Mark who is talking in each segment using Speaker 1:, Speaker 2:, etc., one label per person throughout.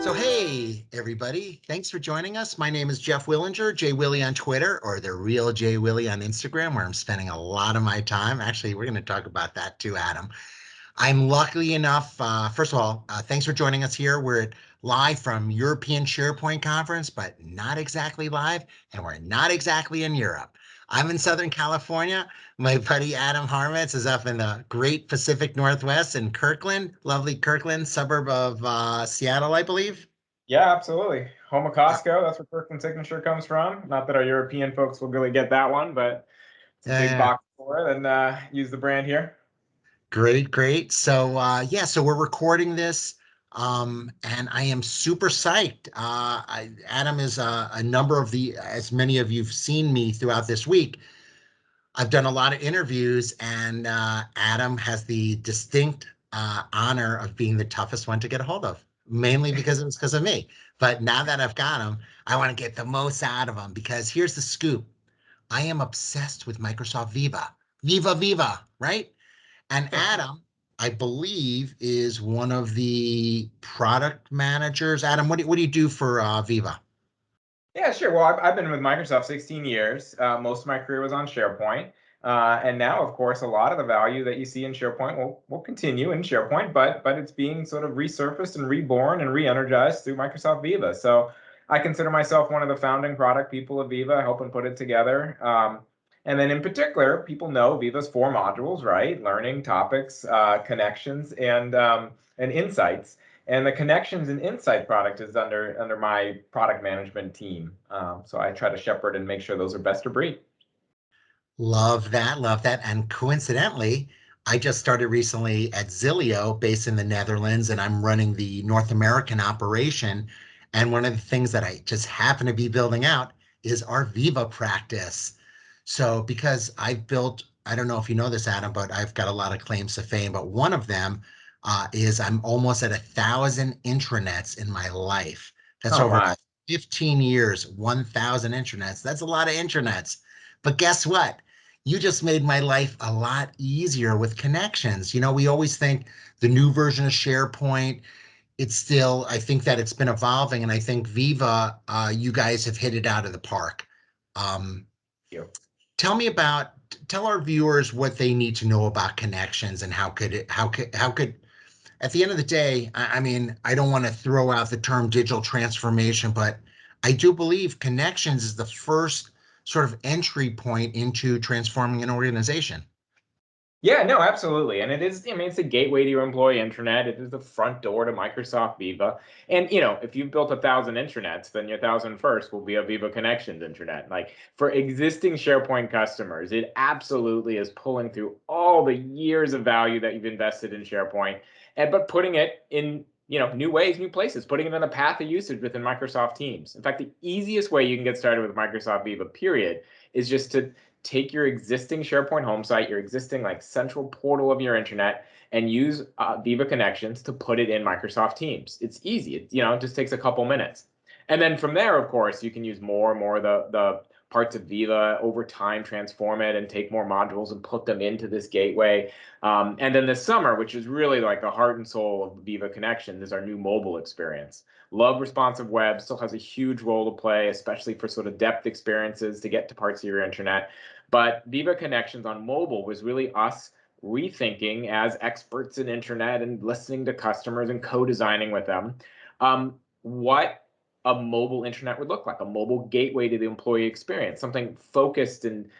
Speaker 1: So hey, everybody. Thanks for joining us. My name is Jeff Willinger, Jay Willie on Twitter, or the real Jay Willie on Instagram, where I'm spending a lot of my time. Actually, we're going to talk about that too, Adam. I'm lucky enough, first of all, thanks for joining us here. We're live from European SharePoint Conference, but not exactly live, and we're not exactly in Europe. I'm in Southern California. My buddy Adam Harmetz is up in the great Pacific Northwest in Kirkland, lovely Kirkland, suburb of Seattle, I believe.
Speaker 2: Yeah, absolutely. Home of Costco, that's where Kirkland Signature comes from. Not that our European folks will really get that one, but it's a big
Speaker 1: Yeah,
Speaker 2: box for it and use the brand here.
Speaker 1: great, great. So yeah, so we're recording this, and I am super psyched. Adam is a number of as many of you've seen me throughout this week. I've done a lot of interviews, and Adam has the distinct honor of being the toughest one to get a hold of, mainly because it was because of me. But now that I've got him, I want to get the most out of him because here's the scoop. I am obsessed with Microsoft Viva. Viva, Viva, right? And Adam, I believe, is one of the product managers. Adam, what do you do for Viva?
Speaker 2: Yeah, sure. Well, I've been with Microsoft 16 years. Most of my career was on SharePoint. And now, of course, a lot of the value that you see in SharePoint will continue in SharePoint, but it's being sort of resurfaced and reborn and re-energized through Microsoft Viva. So I consider myself one of the founding product people of Viva, helping put it together. And then in particular, people know Viva's four modules, right? Learning, topics, connections, and insights. And the connections and insight product is under my product management team. So I try to shepherd and make sure those are best of breed.
Speaker 1: Love that, love that. And coincidentally, I just started recently at Zilio, based in the Netherlands, and I'm running the North American operation. And one of the things that I just happen to be building out is our Viva practice. So because I've built, I don't know if you know this, Adam, but I've got a lot of claims to fame, but one of them is I'm almost at 1,000 intranets in my life. That's
Speaker 2: Oh
Speaker 1: over
Speaker 2: my.
Speaker 1: 15 years, 1,000 intranets. That's a lot of intranets. But guess what? You just made my life a lot easier with connections. You know, we always think the new version of SharePoint, it's still, I think that it's been evolving. And I think Viva, you guys have hit it out of the park. Um,
Speaker 2: You.
Speaker 1: tell me about, tell our viewers what they need to know about connections and how could, at the end of the day, I mean, I don't want to throw out the term digital transformation, but I do believe connections is the first sort of entry point into transforming an organization.
Speaker 2: Yeah, no, absolutely. And it is, I mean, it's a gateway to your employee intranet. It is the front door to Microsoft Viva. And, if you've built 1,000 intranets, then your 1,001st will be a Viva Connections intranet. Like for existing SharePoint customers, it absolutely is pulling through all the years of value that you've invested in SharePoint, but putting it in, new ways, new places, putting it in a path of usage within Microsoft Teams. In fact, the easiest way you can get started with Microsoft Viva, period, is just to take your existing SharePoint home site, your existing like central portal of your internet, and use Viva Connections to put it in Microsoft Teams. It's easy. It just takes a couple minutes. And then from there, of course, you can use more and more of the parts of Viva over time, transform it and take more modules and put them into this gateway. And then this summer, which is really like the heart and soul of Viva Connection, is our new mobile experience. Love responsive web, still has a huge role to play, especially for sort of depth experiences to get to parts of your internet. But Viva Connections on mobile was really us rethinking as experts in internet and listening to customers and co-designing with them what a mobile internet would look like, a mobile gateway to the employee experience, something focused and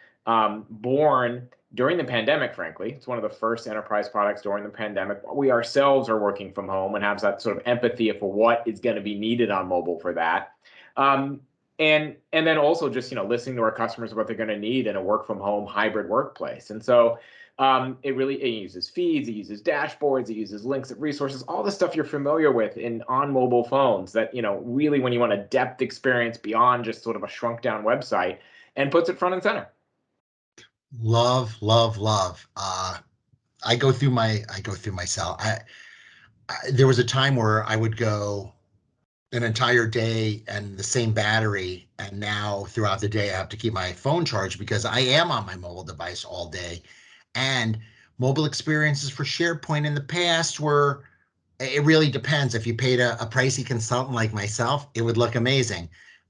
Speaker 2: born during the pandemic, frankly. It's one of the first enterprise products during the pandemic. We ourselves are working from home and have that sort of empathy for what is going to be needed on mobile for that. And then also just listening to our customers what they're going to need in a work from home hybrid workplace. And so it uses feeds, it uses dashboards, it uses links at resources, all the stuff you're familiar with on mobile phones that really when you want a depth experience beyond just sort of a shrunk down website, and puts it front and center.
Speaker 1: Love, love, love. I go through myself. There was a time where I would go an entire day and the same battery, and now throughout the day I have to keep my phone charged because I am on my mobile device all day. And mobile experiences for SharePoint in the past were It really depends. If you paid a pricey consultant like myself, it would look amazing.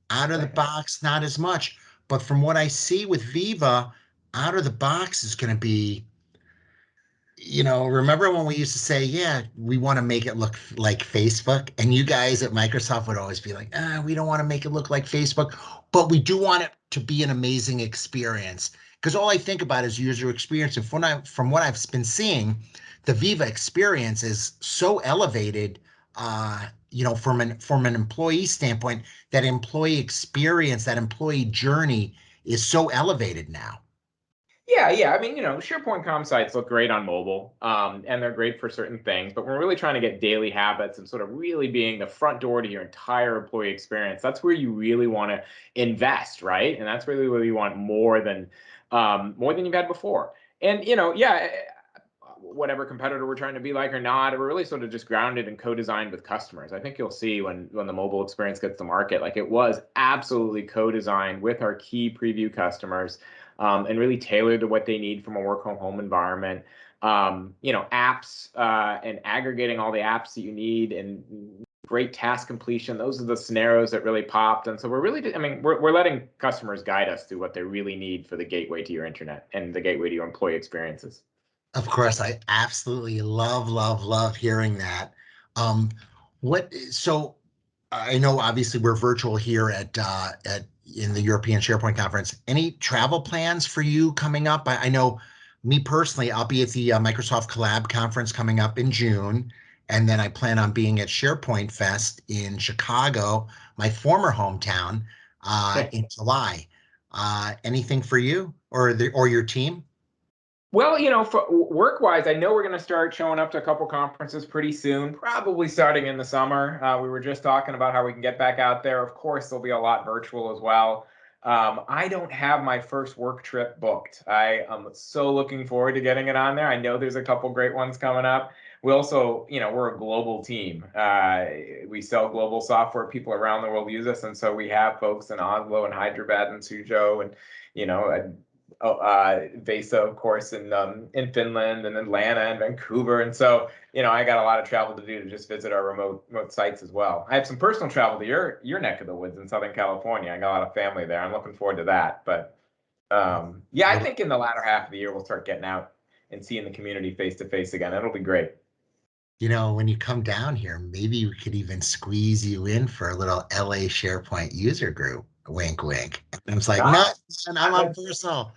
Speaker 1: Out of the box, not as much. But from what I see with Viva, out of the box is going to be, remember when we used to say, yeah, we want to make it look like Facebook? And you guys at Microsoft would always be like, we don't want to make it look like Facebook, but we do want it to be an amazing experience. Because all I think about is user experience. And from what I've been seeing, the Viva experience is so elevated, from an employee standpoint, that employee experience, that employee journey is so elevated now.
Speaker 2: Yeah, yeah. I mean, SharePoint com sites look great on mobile, and they're great for certain things. But we're really trying to get daily habits and sort of really being the front door to your entire employee experience. That's where you really want to invest, right? And that's really where you want more than you've had before. And yeah, whatever competitor we're trying to be like or not, we're really sort of just grounded and co-designed with customers. I think you'll see when the mobile experience gets to market, like it was absolutely co-designed with our key preview customers, and really tailored to what they need from a work from home environment. Apps, and aggregating all the apps that you need and great task completion. Those are the scenarios that really popped. And so we're letting customers guide us through what they really need for the gateway to your internet and the gateway to your employee experiences.
Speaker 1: Of course, I absolutely love, love, love hearing that. Um, so I know obviously we're virtual here at in the European SharePoint conference. Any travel plans for you coming up? I know me personally, I'll be at the Microsoft Collab conference coming up in June, and then I plan on being at SharePoint Fest in Chicago, my former hometown, in July. Anything for you or your team?
Speaker 2: Well, for work-wise, I know we're going to start showing up to a couple conferences pretty soon, probably starting in the summer. We were just talking about how we can get back out there. Of course, there'll be a lot virtual as well. I don't have my first work trip booked. I am so looking forward to getting it on there. I know there's a couple great ones coming up. We also, we're a global team. We sell global software. People around the world use us, and so we have folks in Oslo and Hyderabad and Suzhou and Vesa, of course, in Finland and Atlanta and Vancouver. And so, I got a lot of travel to do to just visit our remote sites as well. I have some personal travel to your neck of the woods in Southern California. I got a lot of family there. I'm looking forward to that. But yeah, I think in the latter half of the year we'll start getting out and seeing the community face to face again. It'll be great.
Speaker 1: When you come down here, maybe we could even squeeze you in for a little LA SharePoint user group. Wink, wink. And I was like, no,
Speaker 2: Ah,
Speaker 1: man, I'm on personal.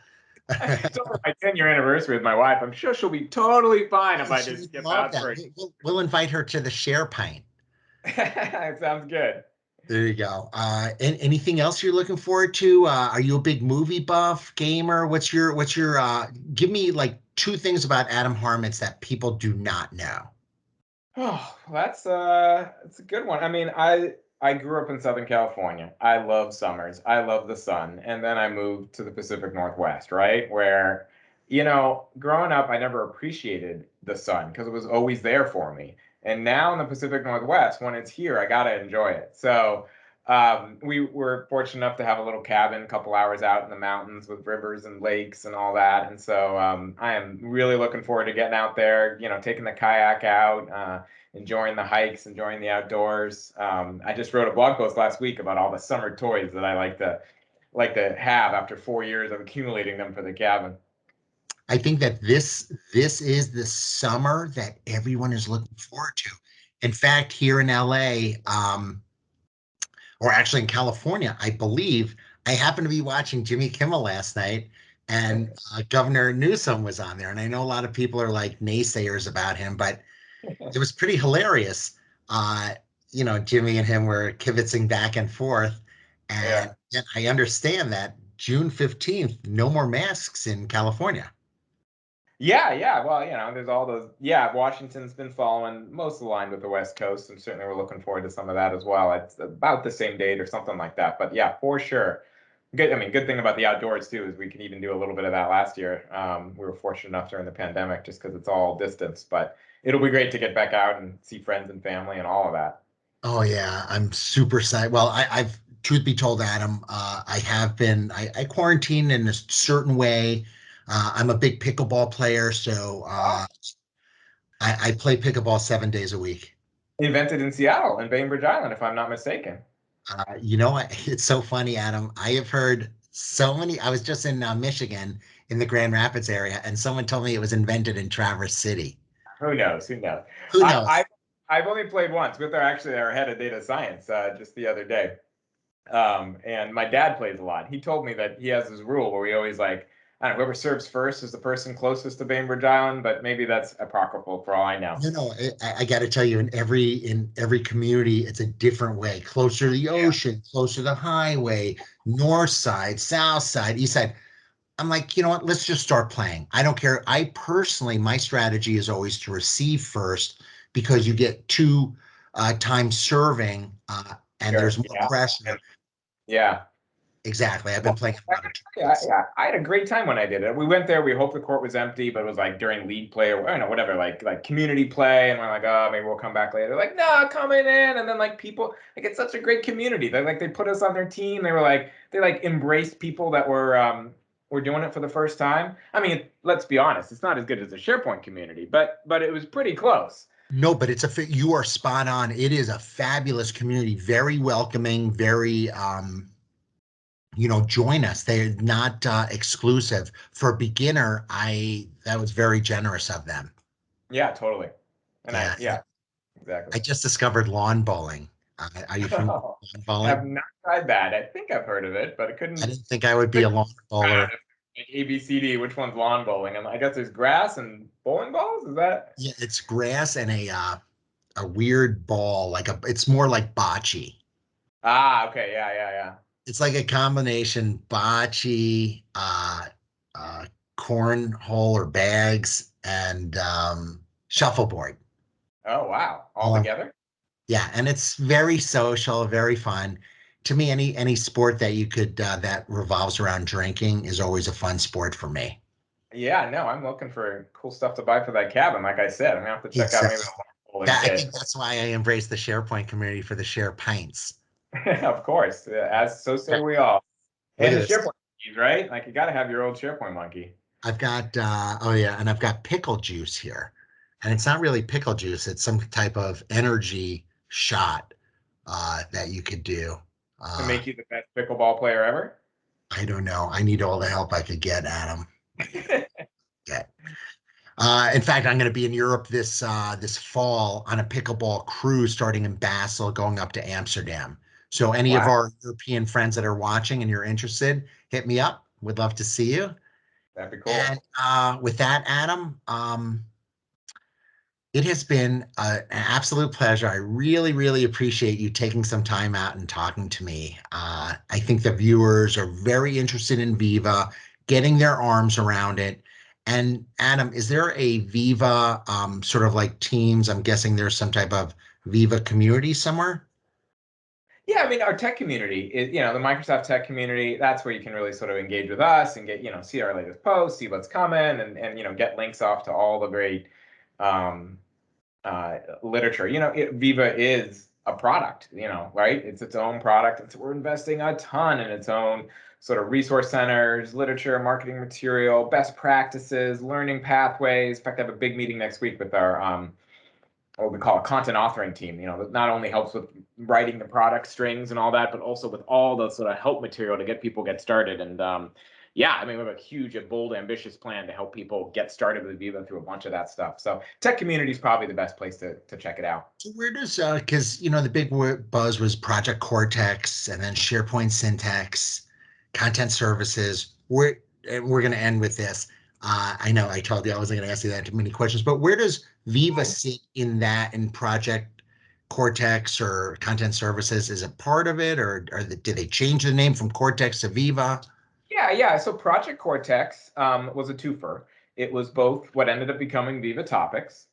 Speaker 2: it's over my 10-year anniversary with my wife. I'm sure she'll be totally fine if I
Speaker 1: She
Speaker 2: just
Speaker 1: would
Speaker 2: skip
Speaker 1: love
Speaker 2: out
Speaker 1: that.
Speaker 2: for
Speaker 1: We'll invite her to the SharePint.
Speaker 2: it. Sounds good.
Speaker 1: There you go. And anything else you're looking forward to? Are you a big movie buff, gamer? Give me like two things about Adam Harmetz that people do not know.
Speaker 2: Oh, that's a good one. I mean, I grew up in Southern California. I love summers. I love the sun. And then I moved to the Pacific Northwest, right? Where, growing up, I never appreciated the sun because it was always there for me. And now in the Pacific Northwest, when it's here, I gotta enjoy it. So we were fortunate enough to have a little cabin a couple hours out in the mountains with rivers and lakes and all that. And so I am really looking forward to getting out there, taking the kayak out, enjoying the hikes, enjoying the outdoors. I just wrote a blog post last week about all the summer toys that I like to have after 4 years of accumulating them for the cabin.
Speaker 1: I think that this is the summer that everyone is looking forward to. In fact, here in LA, or actually in California, I believe I happened to be watching Jimmy Kimmel last night, and Governor Newsom was on there. And I know a lot of people are like naysayers about him, but it was pretty hilarious. Uh, Jimmy and him were kibitzing back and forth, and
Speaker 2: Yeah.
Speaker 1: I understand that June 15th, no more masks in California.
Speaker 2: Yeah, yeah. Well, there's all those. Yeah, Washington's been following most aligned with the West Coast, and certainly we're looking forward to some of that as well. It's about the same date or something like that. But yeah, for sure. Good. I mean, good thing about the outdoors too is we can even do a little bit of that last year. We were fortunate enough during the pandemic just because it's all distance, but it'll be great to get back out and see friends and family and all of that.
Speaker 1: Oh yeah, I'm super excited. Well, I've truth be told, Adam, I have been I quarantine in a certain way. I'm a big pickleball player, so
Speaker 2: Oh,
Speaker 1: I play pickleball 7 days a week.
Speaker 2: Invented in Seattle, in Bainbridge Island, if I'm not mistaken.
Speaker 1: It's so funny, Adam. I have heard so many. I was just in Michigan in the Grand Rapids area, and someone told me it was invented in Traverse City.
Speaker 2: Who knows? Who knows?
Speaker 1: Who
Speaker 2: I,
Speaker 1: knows?
Speaker 2: I I've only played once with our head of data science just the other day. And my dad plays a lot. He told me that he has this rule where we always like, I don't know, whoever serves first is the person closest to Bainbridge Island, but maybe that's apocryphal for all I know.
Speaker 1: No. I got to tell you, in every community, it's a different way. Closer to the
Speaker 2: Yeah.
Speaker 1: ocean, closer to the highway, north side, south side, east side. I'm like, you know what? Let's just start playing. I don't care. I personally, my strategy is always to receive first because you get two times serving, and there's
Speaker 2: Sure.
Speaker 1: more
Speaker 2: Yeah.
Speaker 1: pressure.
Speaker 2: Yeah.
Speaker 1: Exactly. I've been
Speaker 2: Well,
Speaker 1: playing a
Speaker 2: I
Speaker 1: lot of
Speaker 2: gotta tell you,
Speaker 1: tournaments.
Speaker 2: I had a great time when I did it. We went there. We hoped the court was empty, but it was like during league play or I don't know, whatever, like community play. And we're like, oh, maybe we'll come back later. Like, no, coming in. And then like people, like it's such a great community. They put us on their team. They like embraced people that were doing it for the first time. I mean, let's be honest, it's not as good as the SharePoint community, but it was pretty close.
Speaker 1: No, but you are spot on. It is a fabulous community, very welcoming, very join us. They're not exclusive. For a beginner, I that was very generous of them.
Speaker 2: Yeah, totally. And
Speaker 1: Yeah.
Speaker 2: yeah, exactly.
Speaker 1: I just discovered lawn bowling. Are you familiar with lawn
Speaker 2: I've
Speaker 1: bowling?
Speaker 2: not tried that. I think I've heard of it, but I
Speaker 1: I
Speaker 2: couldn't
Speaker 1: didn't think I would be a
Speaker 2: figure
Speaker 1: lawn
Speaker 2: it out.
Speaker 1: bowler.
Speaker 2: Like ABCD, which one's lawn bowling? And I guess there's grass and bowling balls. Is that?
Speaker 1: Yeah, it's grass and a weird ball, it's more like bocce.
Speaker 2: Ah, okay, yeah, yeah, yeah.
Speaker 1: It's like a combination bocce, uh, cornhole or bags, and shuffleboard.
Speaker 2: Oh, wow, all
Speaker 1: Um,
Speaker 2: together?
Speaker 1: yeah, and it's very social, very fun. To me, any sport that you could that revolves around drinking is always a fun sport for me.
Speaker 2: Yeah, no, I'm looking for cool stuff to buy for that cabin. Like I said, I'm gonna have to check out maybe
Speaker 1: Exactly.
Speaker 2: the lawn bowling
Speaker 1: I think
Speaker 2: kit.
Speaker 1: that's why I embrace the SharePoint community for the share pints.
Speaker 2: Of course, as so say
Speaker 1: Okay,
Speaker 2: we all.
Speaker 1: look
Speaker 2: And
Speaker 1: at
Speaker 2: the
Speaker 1: this.
Speaker 2: SharePoint monkeys, right? Like you got to have your old SharePoint monkey.
Speaker 1: I've got oh yeah, and I've got pickle juice here. And it's not really pickle juice, it's some type of energy shot that you could do.
Speaker 2: To
Speaker 1: Uh
Speaker 2: make you the best pickleball player ever.
Speaker 1: I don't know. I need all the help I could get, Adam. Get. In fact, I'm going to be in Europe this fall on a pickleball cruise starting in Basel, going up to Amsterdam. So any of
Speaker 2: Wow,
Speaker 1: our European friends that are watching and you're interested, hit me up. Would love to see you.
Speaker 2: that'd be
Speaker 1: And
Speaker 2: cool.
Speaker 1: with that, Adam, it has been an absolute pleasure. I really, really appreciate you taking some time out and talking to me. I think the viewers are very interested in Viva, getting their arms around it. And Adam, is there a Viva sort of like Teams? I'm guessing there's some type of Viva community somewhere.
Speaker 2: Yeah, I mean, our tech community is, the Microsoft tech community, that's where you can really sort of engage with us and get, see our latest posts, see what's coming, and get links off to all the great um, literature. Viva is a product, right? It's its own product. And so we're investing a ton in its own sort of resource centers, literature, marketing material, best practices, learning pathways. In fact, I have a big meeting next week with our what we call a content authoring team, that not only helps with writing the product strings and all that, but also with all the sort of help material to get people get started. And yeah, I mean, we have a huge, bold, ambitious plan to help people get started with Viva through a bunch of that stuff. So tech community is probably the best place to check it out.
Speaker 1: So where does because the big buzz was Project Cortex and then SharePoint syntax, content services. We're going to end with this. I know I told you I wasn't going to ask you that too many questions, but where does Viva sit in that in Project Cortex or content services? Is it part of it, or did they change the name from Cortex to Viva?
Speaker 2: Yeah, yeah. So Project Cortex was a twofer. It was both what ended up becoming Viva Topics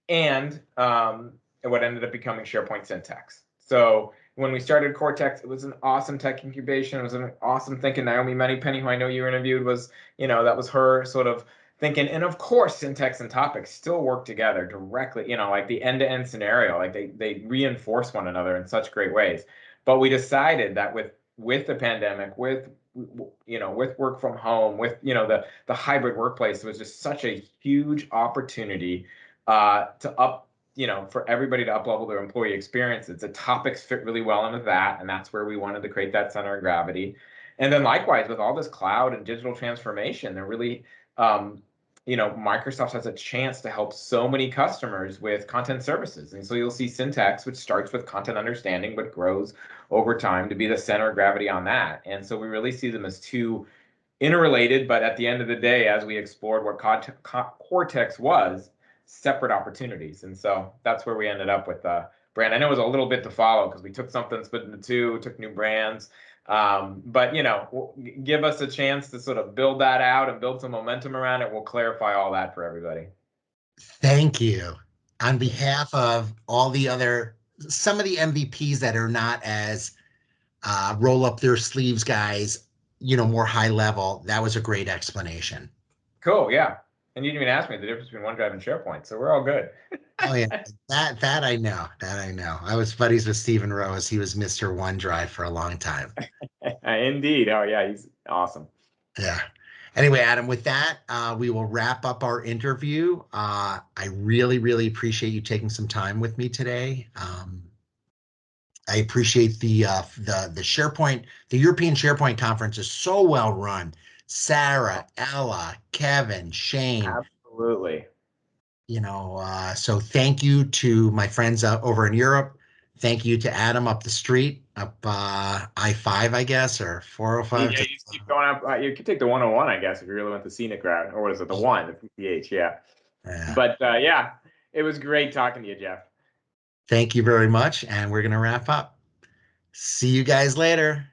Speaker 2: and what ended up becoming SharePoint Syntax. So when we started Cortex, it was an awesome tech incubation. It was an awesome thinking. Naomi Moneypenny, who I know you interviewed, was, that was her sort of thinking. And of course, syntax and topics still work together directly, like the end-to-end scenario, like they reinforce one another in such great ways. But we decided that with the pandemic, with work from home, with the hybrid workplace, it was just such a huge opportunity to up for everybody to up-level their employee experiences. The topics fit really well into that, and that's where we wanted to create that center of gravity. And then likewise, with all this cloud and digital transformation, they're really, Microsoft has a chance to help so many customers with content services. And so you'll see Syntax, which starts with content understanding, but grows over time to be the center of gravity on that. And so we really see them as two interrelated, but at the end of the day, as we explored what Cortex was, separate opportunities. And so that's where we ended up with brand. I know it was a little bit to follow because we took something, split into two, took new brands. But give us a chance to sort of build that out and build some momentum around it. We'll clarify all that for everybody.
Speaker 1: Thank you. On behalf of all the some of the MVPs that are not as roll up their sleeves guys, more high level, that was a great explanation.
Speaker 2: Cool. Yeah. And you didn't even ask me the difference between OneDrive and SharePoint, so we're all good.
Speaker 1: Oh yeah, that I know. That I know. I was buddies with Stephen Rose. He was Mr. OneDrive for a long time.
Speaker 2: Indeed. Oh yeah, he's awesome.
Speaker 1: Yeah. Anyway, Adam, with that, we will wrap up our interview. I really, really appreciate you taking some time with me today. I appreciate the SharePoint, the European SharePoint conference is so well run. Sarah, Ella, Kevin, Shane.
Speaker 2: Absolutely.
Speaker 1: So thank you to my friends over in Europe. Thank you to Adam up the street, up I-5, I guess, or 405.
Speaker 2: Yeah, you keep going up. You could take the 101, I guess, if you really want the scenic route, or what is it, the one, the PPH? Yeah. But yeah, it was great talking to you, Jeff.
Speaker 1: Thank you very much, and we're going to wrap up. See you guys later.